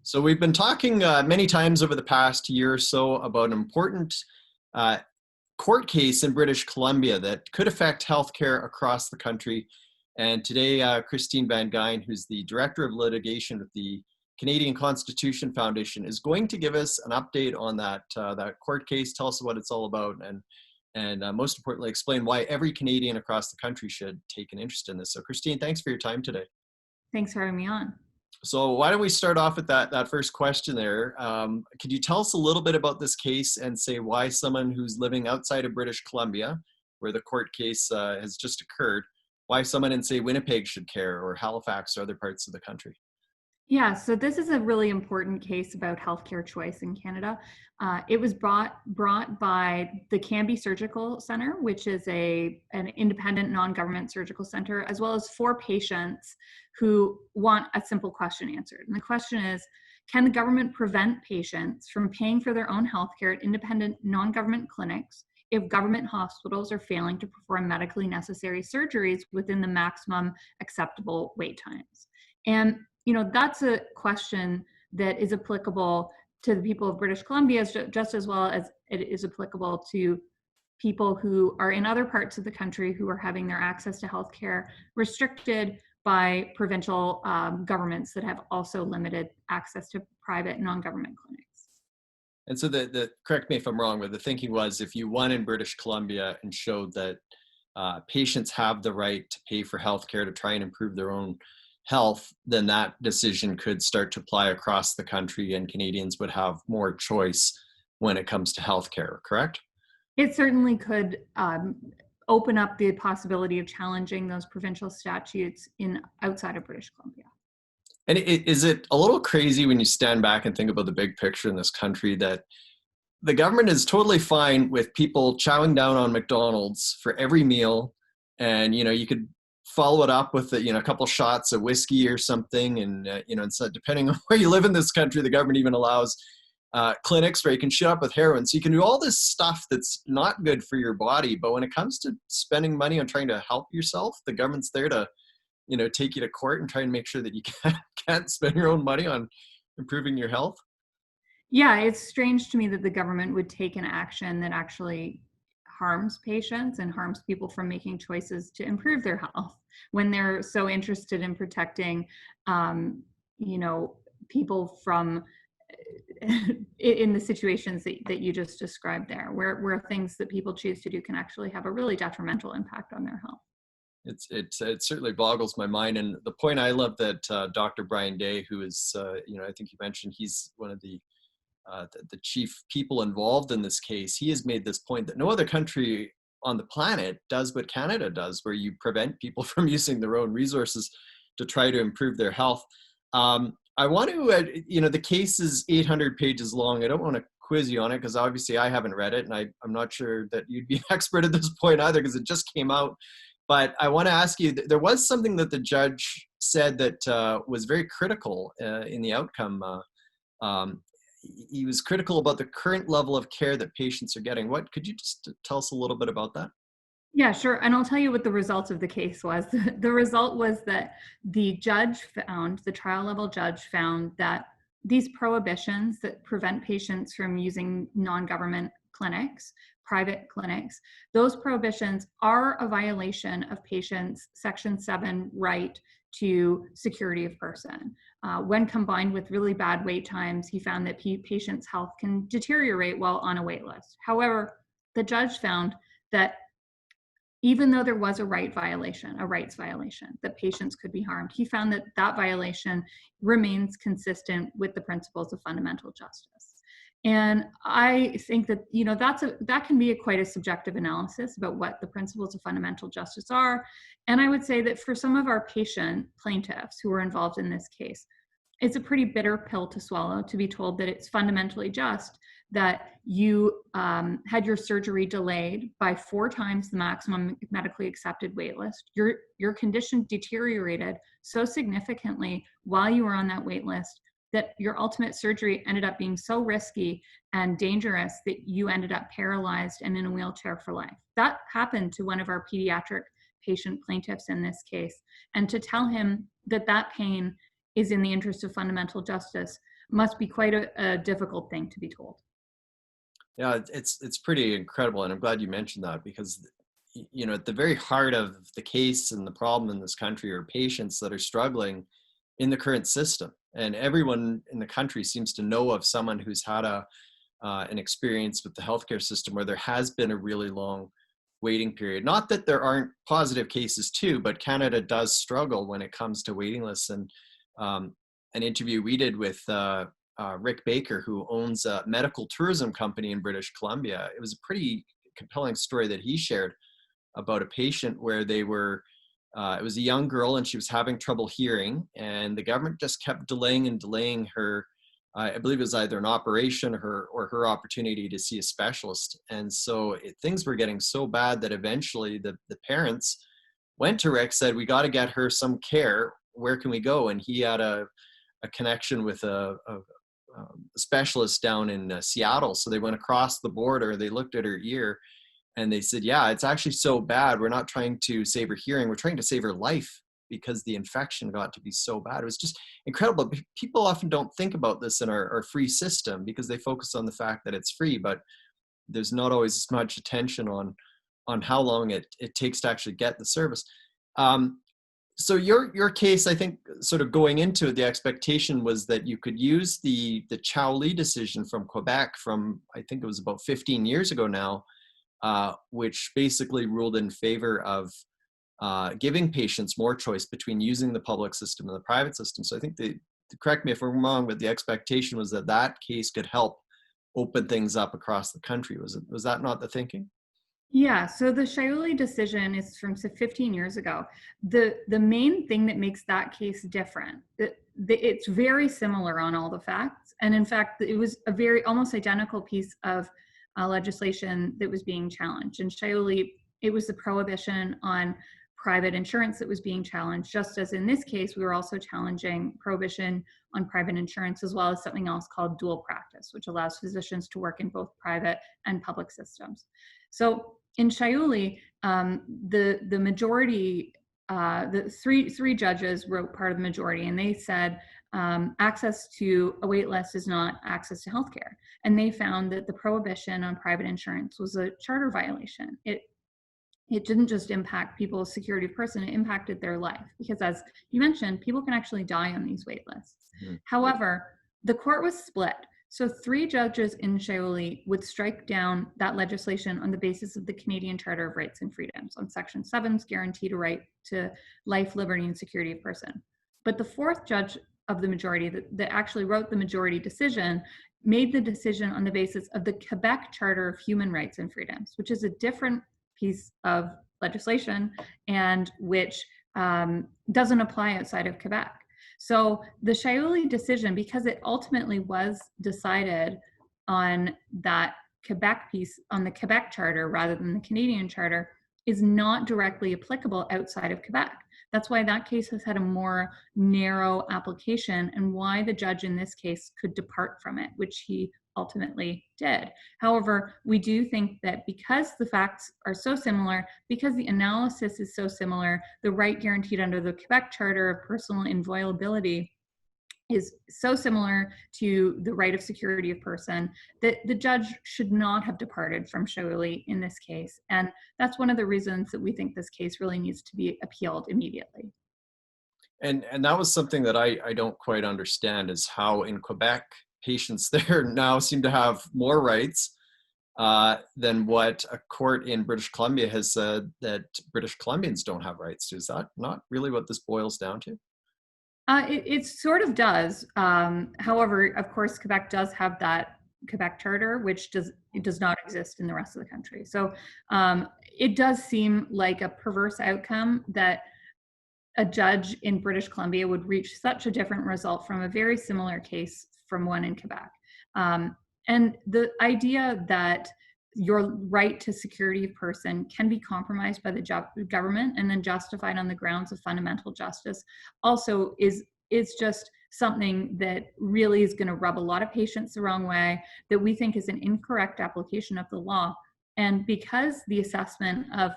So we've been talking many times over the past year or so about an important uh, court case in British Columbia that could affect healthcare across the country. And today, Christine Van Geyn, who's the Director of Litigation with the Canadian Constitution Foundation, is going to give us an update on that court case, tell us what it's all about, and most importantly, explain why every Canadian across the country should take an interest in this. So Christine, thanks for your time today. Thanks for having me on. So why don't we start off with that first question there. Could you tell us a little bit about this case and say why someone who's living outside of British Columbia, where the court case has just occurred, why someone in, say, Winnipeg should care, or Halifax or other parts of the country? Yeah, so this is a really important case about healthcare choice in Canada. It was brought by the Cambie Surgical Centre, which is an independent non-government surgical center, as well as 4 patients who want a simple question answered. And the question is, can the government prevent patients from paying for their own healthcare at independent non-government clinics if government hospitals are failing to perform medically necessary surgeries within the maximum acceptable wait times? And that's a question that is applicable to the people of British Columbia just as well as it is applicable to people who are in other parts of the country who are having their access to healthcare restricted by provincial governments that have also limited access to private non-government clinics. And so correct me if I'm wrong, but the thinking was if you won in British Columbia and showed that patients have the right to pay for healthcare to try and improve their own health, then that decision could start to apply across the country and Canadians would have more choice when it comes to healthcare, correct? It certainly could open up the possibility of challenging those provincial statutes outside of British Columbia. And is it a little crazy when you stand back and think about the big picture in this country that the government is totally fine with people chowing down on McDonald's for every meal, and you could follow it up with a couple shots of whiskey or something, and and so depending on where you live in this country, the government even allows clinics where you can shoot up with heroin. So you can do all this stuff that's not good for your body, but when it comes to spending money on trying to help yourself, the government's there to take you to court and try and make sure that you can't spend your own money on improving your health. Yeah, it's strange to me that the government would take an action that actually harms patients and harms people from making choices to improve their health when they're so interested in protecting, people from in the situations that you just described there, where things that people choose to do can actually have a really detrimental impact on their health. It certainly boggles my mind. And the point I love that Dr. Brian Day, who is, I think you mentioned, he's one of the chief people involved in this case, he has made this point that no other country on the planet does what Canada does, where you prevent people from using their own resources to try to improve their health. I want to, the case is 800 pages long. I don't want to quiz you on it because obviously I haven't read it, and I'm not sure that you'd be an expert at this point either because it just came out. But I want to ask you, there was something that the judge said that was very critical in the outcome. He was critical about the current level of care that patients are getting. Could you just tell us a little bit about that? Yeah, sure. And I'll tell you what the result of the case was. The result was that the trial level judge found that these prohibitions that prevent patients from using non-government clinics, private clinics, those prohibitions are a violation of patients' Section 7 right to security of person. When combined with really bad wait times, he found that patients' health can deteriorate while on a wait list. However, the judge found that even though there was a rights violation, that patients could be harmed, he found that that violation remains consistent with the principles of fundamental justice. And I think that that can be quite a subjective analysis about what the principles of fundamental justice are. And I would say that for some of our patient plaintiffs who are involved in this case, it's a pretty bitter pill to swallow to be told that it's fundamentally just that you had your surgery delayed by 4 times the maximum medically accepted wait list. Your condition deteriorated so significantly while you were on that wait list that your ultimate surgery ended up being so risky and dangerous that you ended up paralyzed and in a wheelchair for life. That happened to one of our pediatric patient plaintiffs in this case. And to tell him that that pain is in the interest of fundamental justice must be quite a difficult thing to be told. Yeah, it's pretty incredible, and I'm glad you mentioned that because at the very heart of the case and the problem in this country are patients that are struggling in the current system, and everyone in the country seems to know of someone who's had an experience with the healthcare system where there has been a really long waiting period. Not that there aren't positive cases too, but Canada does struggle when it comes to waiting lists. And an interview we did with Rick Baker, who owns a medical tourism company in British Columbia, it was a pretty compelling story that he shared about a patient where they were, it was a young girl and she was having trouble hearing, and the government just kept delaying and delaying her. I believe it was either an operation or her opportunity to see a specialist. And so things were getting so bad that eventually the parents went to Rick, said, we got to get her some care. Where can we go? And he had a connection with a specialist down in Seattle. So they went across the border, they looked at her ear, and they said, yeah, it's actually so bad. We're not trying to save her hearing. We're trying to save her life because the infection got to be so bad. It was just incredible. People often don't think about this in our free system because they focus on the fact that it's free, but there's not always as much attention on how long it takes to actually get the service. So your case, I think, sort of going into it, the expectation was that you could use the Chowley decision from Quebec from, I think it was about 15 years ago now, which basically ruled in favor of giving patients more choice between using the public system and the private system. So I think correct me if I'm wrong, but the expectation was that that case could help open things up across the country. Was that not the thinking? Yeah, so the Shaoli decision is from 15 years ago. The main thing that makes that case different, it's very similar on all the facts. And in fact, it was a very almost identical piece of legislation that was being challenged. In Shaoli, it was the prohibition on private insurance that was being challenged, just as in this case, we were also challenging prohibition on private insurance, as well as something else called dual practice, which allows physicians to work in both private and public systems. So in Shaoli, the majority, the three judges wrote part of the majority, and they said access to a wait list is not access to healthcare. And they found that the prohibition on private insurance was a charter violation. It didn't just impact people's security of person, it impacted their life. Because as you mentioned, people can actually die on these wait lists. Mm-hmm. However, the court was split. So 3 judges in Shaoli would strike down that legislation on the basis of the Canadian Charter of Rights and Freedoms, on Section 7's guaranteed right to life, liberty, and security of person. But the 4th judge of the majority that actually wrote the majority decision made the decision on the basis of the Quebec Charter of Human Rights and Freedoms, which is a different piece of legislation and which doesn't apply outside of Quebec. So the Shaoli decision, because it ultimately was decided on that Quebec piece, on the Quebec Charter rather than the Canadian Charter, is not directly applicable outside of Quebec. That's why that case has had a more narrow application and why the judge in this case could depart from it, which he ultimately did. However, we do think that because the facts are so similar, because the analysis is so similar, the right guaranteed under the Quebec Charter of personal inviolability is so similar to the right of security of person that the judge should not have departed from Shaoli in this case. And that's one of the reasons that we think this case really needs to be appealed immediately. And that was something that I don't quite understand, is how in Quebec, patients there now seem to have more rights than what a court in British Columbia has said that British Columbians don't have rights to. Is that not really what this boils down to? It sort of does. However, of course, Quebec does have that Quebec Charter, which does not exist in the rest of the country. So it does seem like a perverse outcome that a judge in British Columbia would reach such a different result from a very similar case from one in Quebec. And the idea that your right to security of person can be compromised by the government and then justified on the grounds of fundamental justice also is just something that really is going to rub a lot of patients the wrong way, that we think is an incorrect application of the law. And because the assessment of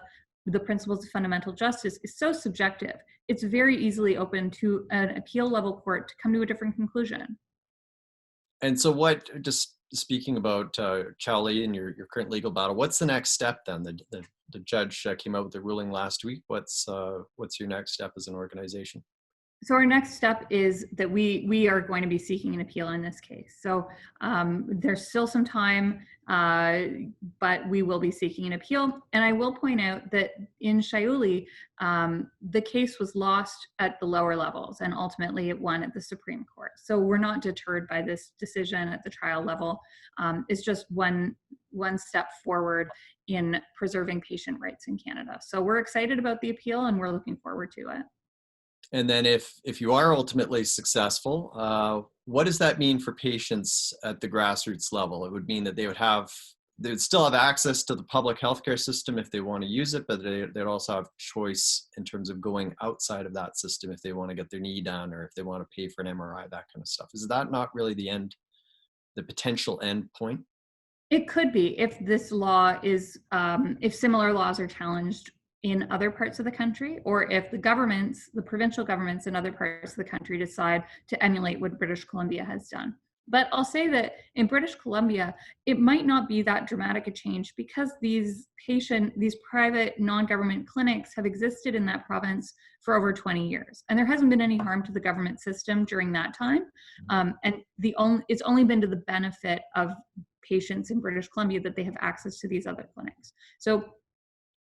the principles of fundamental justice is so subjective, it's very easily open to an appeal level court to come to a different conclusion. And so what, just speaking about Charlie and your current legal battle, what's the next step then? The judge came out with a ruling last week. What's your next step as an organization? So our next step is that we are going to be seeking an appeal in this case. So there's still some time, but we will be seeking an appeal. And I will point out that in Shauli, the case was lost at the lower levels, and ultimately it won at the Supreme Court. So we're not deterred by this decision at the trial level. It's just one step forward in preserving patient rights in Canada. So we're excited about the appeal, and we're looking forward to it. And then if you are ultimately successful, what does that mean for patients at the grassroots level? It would mean that they would still have access to the public healthcare system if they want to use it, but they'd also have choice in terms of going outside of that system if they want to get their knee done or if they want to pay for an MRI, that kind of stuff. Is that not really the potential end point? It could be if this law is, if similar laws are challenged in other parts of the country, or if the provincial governments in other parts of the country decide to emulate what British Columbia has done. But I'll say that in British Columbia, it might not be that dramatic a change because these private non-government clinics have existed in that province for over 20 years. And there hasn't been any harm to the government system during that time. And it's only been to the benefit of patients in British Columbia that they have access to these other clinics. So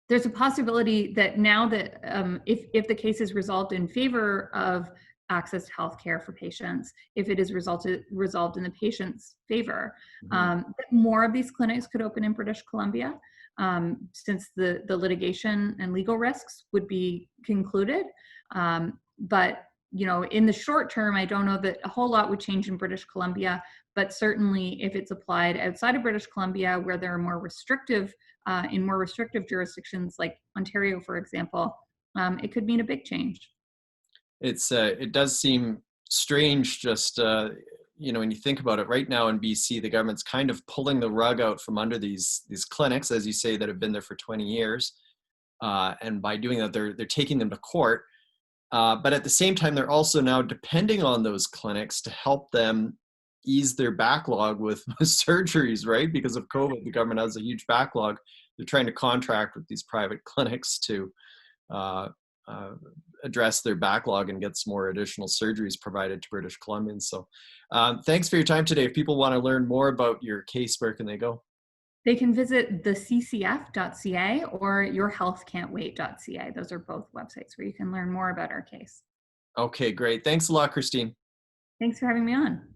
there's a possibility that now that if the case is resolved in favor of access to healthcare for patients, if it is resolved in the patient's favor, that more of these clinics could open in British Columbia, since the litigation and legal risks would be concluded. But in the short term, I don't know that a whole lot would change in British Columbia, but certainly if it's applied outside of British Columbia, where there are more restrictive jurisdictions like Ontario, for example, it could mean a big change. It does seem strange, just when you think about it. Right now in BC, the government's kind of pulling the rug out from under these clinics, as you say, that have been there for 20 years, and by doing that, they're taking them to court. But at the same time, they're also now depending on those clinics to help them ease their backlog with surgeries, right? Because of COVID, the government has a huge backlog. They're trying to contract with these private clinics to address their backlog and get some more additional surgeries provided to British Columbians. So thanks for your time today. If people want to learn more about your case, where can they go? They can visit theccf.ca or yourhealthcan'twait.ca. Those are both websites where you can learn more about our case. Okay, great. Thanks a lot, Christine. Thanks for having me on.